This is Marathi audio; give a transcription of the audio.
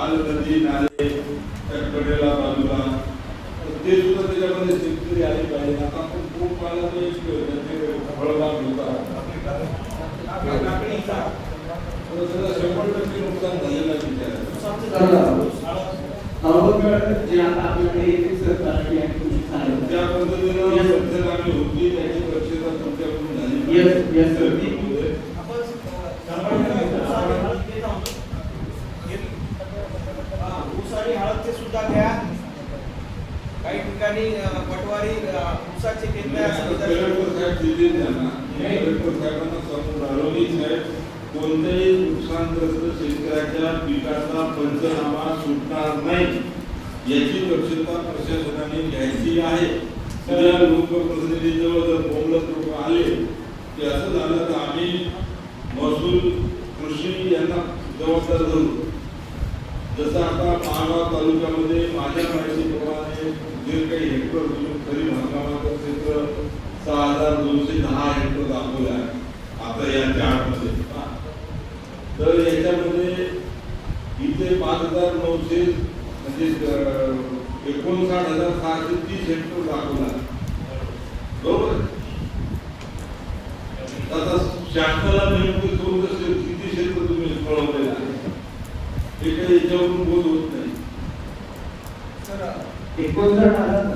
लाल नदी नाले कडेला बाजूला ते सुद्धा त्याच्यामध्ये शेतकरी आले पाहिजे. आता आपण खूप पाण्याचा एक फळबाग होता 100% नुकसान झालेलं जे आता आपल्याकडे सरकारची ज्या पद्धतीनं आम्ही होती त्याची दक्षता तुमच्याकडून झाली. ऊसाची हळदचे सुद्धा घ्या. काही ठिकाणी पटवारी ऊसाचे कोणत्याही नुकसानग्रस्त शेतकऱ्याच्या पिकाचा पंचनामा सुटणार नाही याची दक्षता प्रशासनाने घ्यायची आहे. सगळ्या लोकप्रतिनिधीजवळ जर बोलत लोक आले की असं झालं तर आम्ही महसूल कृषी यांना जबाबदार धरू. जसं आता महागाव तालुक्यामध्ये माझ्या माहितीप्रमाणे जे काही हेक्टर खरीप हंगामाचं क्षेत्र 6210 हेक्टर दाखवलं आहे आता या चार्टमध्ये. तर याच्यामध्ये इथे 5900 म्हणजे 59,630 हेक्टर दाखवला बरोबर. आता शासनाला नियुक्ती करून किती क्षेत्र तुम्ही कळवलेलं आहे हे काही याच्यावरून बोध होत नाही. 59,000